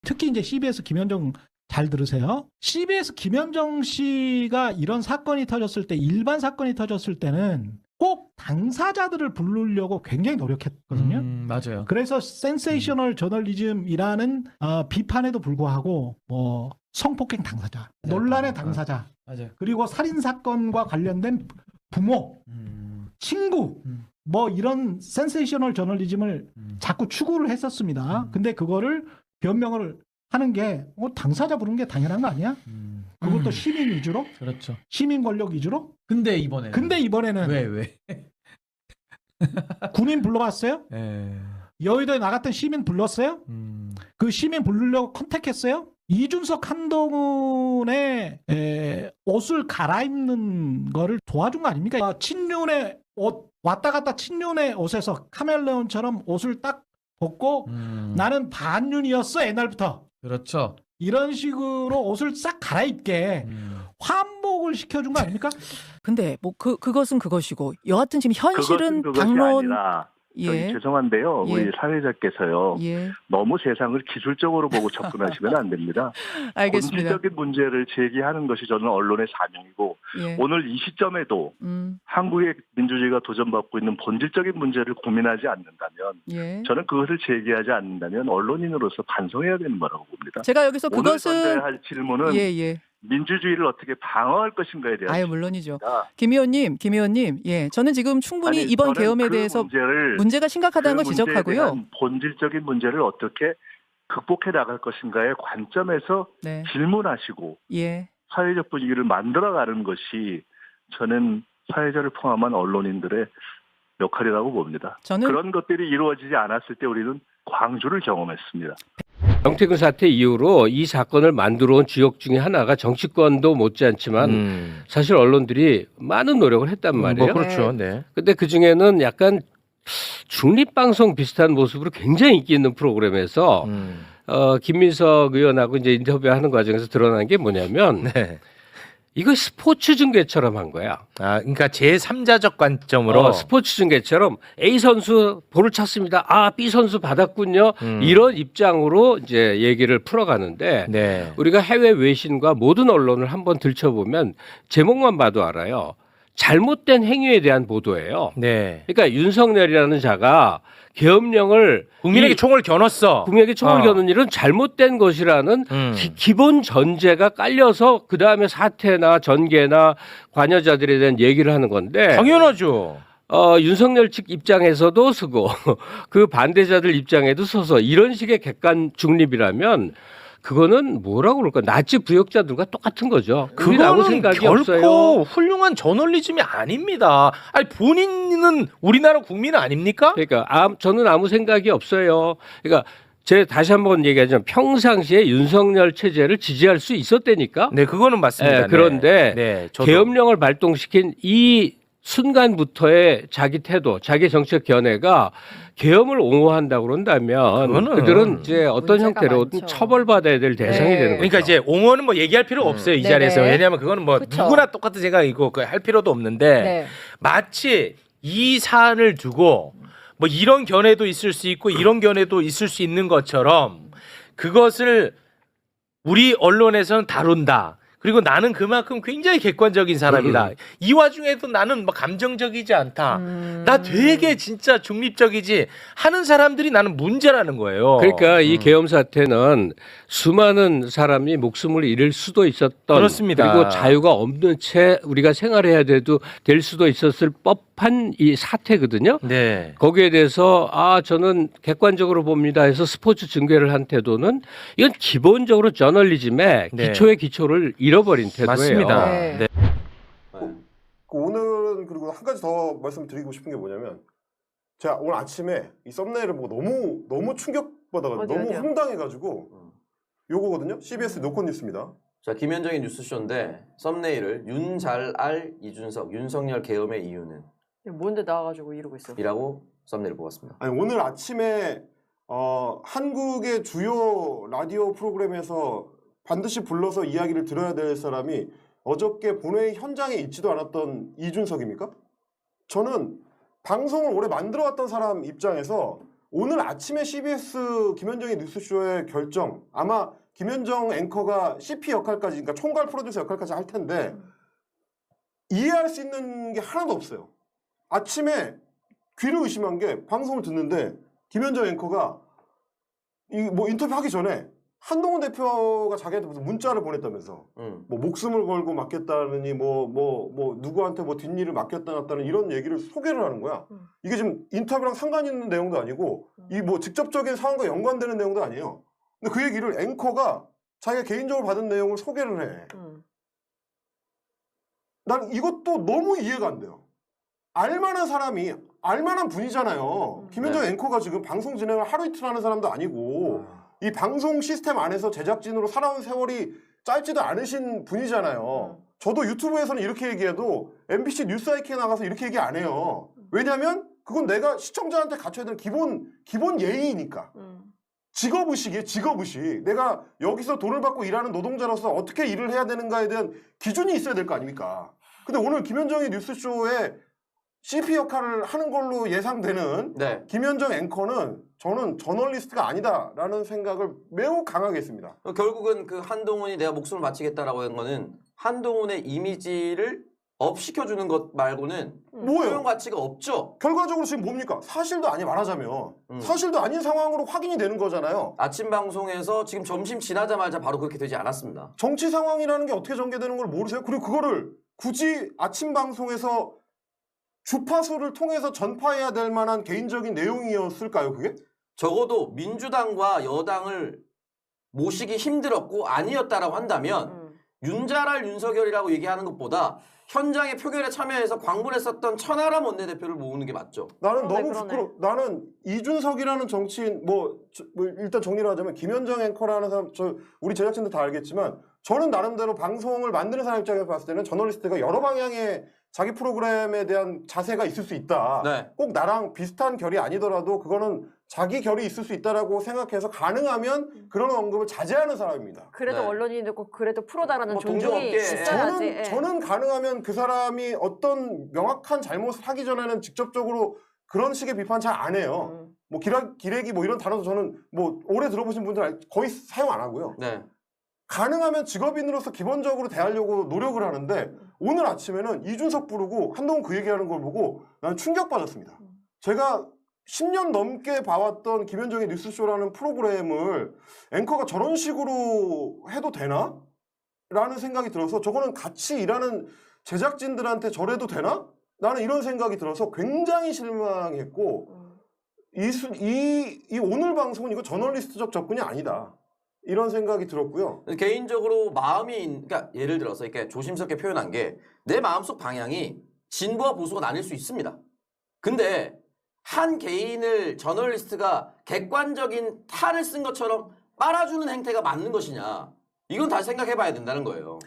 특히 이제 CBS 김현정 잘 들으세요. CBS 김현정 씨가 이런 사건이 터졌을 때, 일반 사건이 터졌을 때는 꼭 당사자들을 부르려고 굉장히 노력했거든요. 맞아요. 그래서 센세이셔널 저널리즘이라는 비판에도 불구하고 뭐 성폭행 당사자, 논란의 당사자, 맞아요. 그리고 살인 사건과 관련된 부모, 친구, 뭐 이런 센세이셔널 저널리즘을 자꾸 추구를 했었습니다. 근데 그거를 변명을 하는 게 당사자 부르는 게 당연한 거 아니야? 그것도 시민 위주로? 그렇죠. 시민 권력 위주로? 근데 이번에는 왜? 군인 불러봤어요? 예. 여의도에 나갔던 시민 불렀어요? 그 시민 부르려고 컨택했어요? 이준석 한동훈의 옷을 갈아입는 거를 도와준 거 아닙니까? 친윤의 옷, 왔다 갔다 친윤의 옷에서 카멜레온처럼 옷을 딱 벗고 나는 반윤이었어 옛날부터. 그렇죠. 이런 식으로 옷을 싹 갈아입게 환복을 시켜준 거 아닙니까? 근데 뭐 그것은 그것이고 여하튼 지금 현실은 그것이 당론 아니라 저기 예. 죄송한데요. 예. 우리 사회자께서요. 예. 너무 세상을 기술적으로 보고 접근하시면 안 됩니다. 알겠습니다. 본질적인 문제를 제기하는 것이 저는 언론의 사명이고 예. 오늘 이 시점에도 한국의 민주주의가 도전받고 있는 본질적인 문제를 고민하지 않는다면 예. 저는 그것을 제기하지 않는다면 언론인으로서 반성해야 되는 거라고 봅니다. 제가 여기서 오늘 그것은 던져야 할 질문은 예. 민주주의를 어떻게 방어할 것인가에 대한 아유 물론이죠. 질문입니다. 김 의원님, 예, 저는 지금 충분히 아니, 이번 저는 계엄에 그 대해서 문제를, 문제가 심각하다는 걸 그 문제에 지적하고요. 대한 본질적인 문제를 어떻게 극복해 나갈 것인가의 관점에서 네, 질문하시고 예, 사회적 분위기를 만들어가는 것이 저는 사회자를 포함한 언론인들의 역할이라고 봅니다. 저는 그런 것들이 이루어지지 않았을 때 우리는 광주를 경험했습니다. 정태근 사태 이후로 이 사건을 만들어 온 주역 중에 하나가 정치권도 못지않지만 사실 언론들이 많은 노력을 했단 말이에요. 뭐 그렇죠. 네. 근데 그 중에는 약간 중립방송 비슷한 모습으로 굉장히 인기 있는 프로그램에서 김민석 의원하고 이제 인터뷰하는 과정에서 드러난 게 뭐냐면 네. 이거 스포츠 중계처럼 한 거야. 아, 그러니까 제3자적 관점으로 스포츠 중계처럼 A 선수 볼을 찼습니다. 아, B 선수 받았군요. 이런 입장으로 이제 얘기를 풀어가는데 네. 우리가 해외 외신과 모든 언론을 한번 들춰보면 제목만 봐도 알아요. 잘못된 행위에 대한 보도예요. 네. 그러니까 윤석열이라는 자가 계엄령을 국민에게 총을 겨눴어. 국민에게 총을 겨눈 일은 잘못된 것이라는 기본 전제가 깔려서 그 다음에 사태나 전개나 관여자들에 대한 얘기를 하는 건데 당연하죠. 윤석열 측 입장에서도 쓰고 그 반대자들 입장에도 서서 이런 식의 객관 중립이라면 그거는 뭐라고 그럴까? 나치 부역자들과 똑같은 거죠. 우리는 아무 생각이 결코 없어요. 훌륭한 저널리즘이 아닙니다. 아니 본인은 우리나라 국민 아닙니까? 그러니까 저는 아무 생각이 없어요. 그러니까 제가 다시 한번 얘기하자면 평상시에 윤석열 체제를 지지할 수 있었다니까. 네, 그거는 맞습니다. 네, 그런데 네, 저도. 계엄령을 발동시킨 이 순간부터의 자기 태도, 자기 정책 견해가 계엄을 옹호한다고 그런다면 그들은 이제 어떤 형태로든 많죠. 처벌받아야 될 대상이 네. 되는 거죠. 그러니까 이제 옹호는 뭐 얘기할 필요가 없어요. 이 네네. 자리에서. 왜냐하면 그거는 뭐 그쵸. 누구나 똑같은 생각이고 할 필요도 없는데 네. 마치 이 사안을 두고 뭐 이런 견해도 있을 수 있고 이런 견해도 있을 수 있는 것처럼 그것을 우리 언론에서는 다룬다. 그리고 나는 그만큼 굉장히 객관적인 사람이다. 이 와중에도 나는 뭐 감정적이지 않다. 나 되게 진짜 중립적이지 하는 사람들이 나는 문제라는 거예요. 그러니까 이 계엄 사태는 수많은 사람이 목숨을 잃을 수도 있었던 그렇습니다. 그리고 자유가 없는 채 우리가 생활해야 될 수도 있었을 법한 이 사태거든요. 네. 거기에 대해서 저는 객관적으로 봅니다 해서 스포츠 중계를 한 태도는 이건 기본적으로 저널리즘의 네. 기초의 기초를 잃어버린 태도예요. 맞습니다. 네. 네. 오늘은 그리고 한 가지 더 말씀드리고 싶은 게 뭐냐면 제가 오늘 아침에 이 썸네일을 보고 너무 충격받아가지고 너무 어디요? 황당해가지고 요거거든요. CBS 노컷 뉴스입니다. 자, 김현정의 뉴스쇼인데 썸네일을 윤잘알 이준석 윤석열 계엄의 이유는 뭔데 나와가지고 이러고 있어. 이라고 썸네일을 뽑았습니다. 아니 오늘 아침에 한국의 주요 라디오 프로그램에서 반드시 불러서 이야기를 들어야 될 사람이 어저께 본회의 현장에 있지도 않았던 이준석입니까? 저는 방송을 오래 만들어왔던 사람 입장에서 오늘 아침에 CBS 김현정의 뉴스쇼의 결정 아마 김현정 앵커가 CP 역할까지 그러니까 총괄 프로듀서 역할까지 할 텐데 이해할 수 있는 게 하나도 없어요. 아침에 귀를 의심한 게 방송을 듣는데 김현정 앵커가 이 뭐 인터뷰 하기 전에 한동훈 대표가 자기한테 무슨 문자를 보냈다면서 뭐 목숨을 걸고 맡겠다느니 뭐 누구한테 뭐 뒷일을 맡겼다는 이런 얘기를 소개를 하는 거야. 이게 지금 인터뷰랑 상관 있는 내용도 아니고 이 뭐 직접적인 상황과 연관되는 내용도 아니에요. 근데 그 얘기를 앵커가 자기가 개인적으로 받은 내용을 소개를 해. 난 이것도 너무 이해가 안 돼요. 알만한 사람이 알만한 분이잖아요. 김현정 앵커가 지금 방송 진행을 하루 이틀 하는 사람도 아니고 이 방송 시스템 안에서 제작진으로 살아온 세월이 짧지도 않으신 분이잖아요. 저도 유튜브에서는 이렇게 얘기해도 MBC 뉴스아이키에 나가서 이렇게 얘기 안 해요. 왜냐하면 그건 내가 시청자한테 갖춰야 되는 기본 예의니까. 직업의식이에요. 직업의식. 내가 여기서 돈을 받고 일하는 노동자로서 어떻게 일을 해야 되는가에 대한 기준이 있어야 될 거 아닙니까? 근데 오늘 김현정의 뉴스쇼에 CP 역할을 하는 걸로 예상되는 네. 김현정 앵커는 저는 저널리스트가 아니다라는 생각을 매우 강하게 했습니다. 결국은 그 한동훈이 내가 목숨을 바치겠다라고 한 거는 한동훈의 이미지를 업시켜주는 것 말고는 뭐예요? 효용 가치가 없죠. 결과적으로 지금 뭡니까? 사실도 아니 말하자면 사실도 아닌 상황으로 확인이 되는 거잖아요. 아침 방송에서 지금 점심 지나자마자 바로 그렇게 되지 않았습니다. 정치 상황이라는 게 어떻게 전개되는 걸 모르세요? 그리고 그거를 굳이 아침 방송에서 주파수를 통해서 전파해야 될 만한 개인적인 내용이었을까요, 그게? 적어도 민주당과 여당을 모시기 힘들었고 아니었다라고 한다면 윤자랄 윤석열이라고 얘기하는 것보다 현장의 표결에 참여해서 광분했었던 천하람 원내대표를 모으는 게 맞죠. 나는 그러네, 너무 그러네. 부끄러워. 나는 이준석이라는 정치인 뭐 일단 정리를 하자면 김현정 앵커라는 사람 우리 제작진도 다 알겠지만 저는 나름대로 방송을 만드는 사람 입장에서 봤을 때는 저널리스트가 여러 방향의 자기 프로그램에 대한 자세가 있을 수 있다. 네. 꼭 나랑 비슷한 결이 아니더라도 그거는 자기 결이 있을 수 있다라고 생각해서 가능하면 그런 언급을 자제하는 사람입니다. 그래도 네. 언론인이 꼭 그래도 프로다라는 뭐 존중이 동종업계. 있어야지. 예. 저는 가능하면 그 사람이 어떤 명확한 잘못을 하기 전에는 직접적으로 그런 식의 비판 잘 안 해요. 뭐 기레기 뭐 이런 단어도 저는 뭐 오래 들어보신 분들 거의 사용 안 하고요. 네. 가능하면 직업인으로서 기본적으로 대하려고 노력을 하는데 오늘 아침에는 이준석 부르고 한동훈 그 얘기하는 걸 보고 나는 충격받았습니다. 제가 10년 넘게 봐왔던 김현정의 뉴스쇼라는 프로그램을 앵커가 저런 식으로 해도 되나? 라는 생각이 들어서 저거는 같이 일하는 제작진들한테 저래도 되나? 나는 이런 생각이 들어서 굉장히 실망했고 이 오늘 방송은 이거 저널리스트적 접근이 아니다. 이런 생각이 들었고요. 개인적으로 그러니까 예를 들어서 이렇게 조심스럽게 표현한 게 내 마음속 방향이 진보와 보수가 나뉠 수 있습니다. 근데 한 개인을 저널리스트가 객관적인 탈을 쓴 것처럼 빨아주는 행태가 맞는 것이냐. 이건 다시 생각해봐야 된다는 거예요.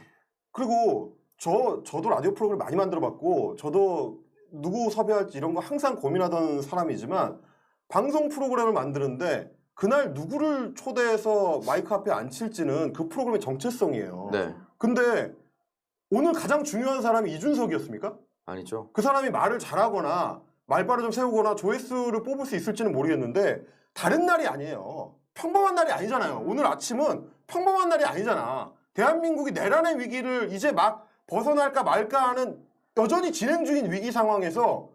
그리고 저도 라디오 프로그램 많이 만들어봤고 저도 누구 섭외할지 이런 거 항상 고민하던 사람이지만 방송 프로그램을 만드는데 그날 누구를 초대해서 마이크 앞에 앉힐지는 그 프로그램의 정체성이에요. 네. 근데 오늘 가장 중요한 사람이 이준석이었습니까? 아니죠. 그 사람이 말을 잘하거나 말발을 좀 세우거나 조회수를 뽑을 수 있을지는 모르겠는데 다른 날이 아니에요. 평범한 날이 아니잖아요. 오늘 아침은 평범한 날이 아니잖아. 대한민국이 내란의 위기를 이제 막 벗어날까 말까 하는 여전히 진행 중인 위기 상황에서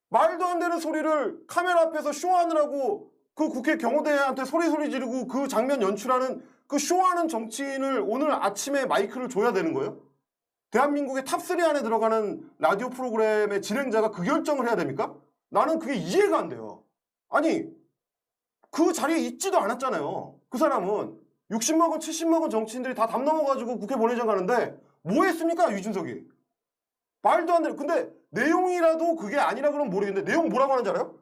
말도 안 되는 소리를 카메라 앞에서 쇼하느라고 그 국회 경호대한테 소리 지르고 그 장면 연출하는 그 쇼하는 정치인을 오늘 아침에 마이크를 줘야 되는 거예요? 대한민국의 탑3 안에 들어가는 라디오 프로그램의 진행자가 그 결정을 해야 됩니까? 나는 그게 이해가 안 돼요. 아니 그 자리에 있지도 않았잖아요. 그 사람은 60 먹은 70 먹은 정치인들이 다 담 넘어가지고 국회 본회의장 가는데 뭐 했습니까 이준석이? 말도 안 돼. 근데 내용이라도 그게 아니라 그러면 모르겠는데 내용 뭐라고 하는지 알아요?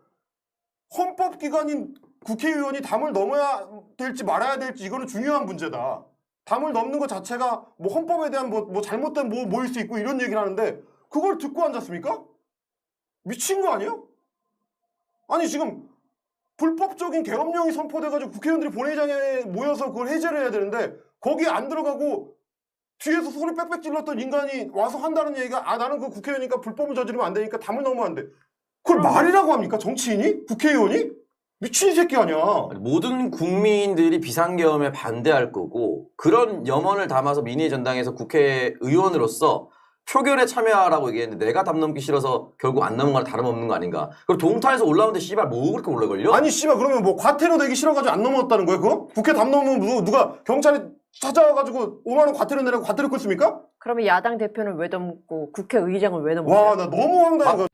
헌법기관인 국회의원이 담을 넘어야 될지 말아야 될지 이거는 중요한 문제다. 담을 넘는 것 자체가 뭐 헌법에 대한 뭐 잘못된 뭐일 수 있고 이런 얘기를 하는데 그걸 듣고 앉았습니까? 미친 거 아니에요? 아니 지금 불법적인 계엄령이 선포돼가지고 국회의원들이 본회의장에 모여서 그걸 해제를 해야 되는데 거기 안 들어가고 뒤에서 소리 빽빽 질렀던 인간이 와서 한다는 얘기가 나는 그 국회의원이니까 불법을 저지르면 안 되니까 담을 넘으면 안 돼. 그걸 말이라고 합니까? 정치인이? 국회의원이? 미친 새끼 아니야. 모든 국민들이 비상계엄에 반대할 거고 그런 염원을 담아서 민의의 전당에서 국회의원으로서 표결에 참여하라고 얘기했는데 내가 답 넘기 싫어서 결국 안 넘은 거랑 다름없는 거 아닌가. 그리고 동탄에서 올라오는데 씨발 뭐 그렇게 오래 걸려? 아니 씨발 그러면 뭐 과태료 내기 싫어가지고 안 넘어갔다는 거야 그거? 국회 답 넘으면 누가 경찰이 찾아가지고 5만 원 과태료 내라고 과태료 껐습니까? 그러면 야당 대표는 왜 넘고 국회의장은 왜 넘고? 와 나 너무 황당해.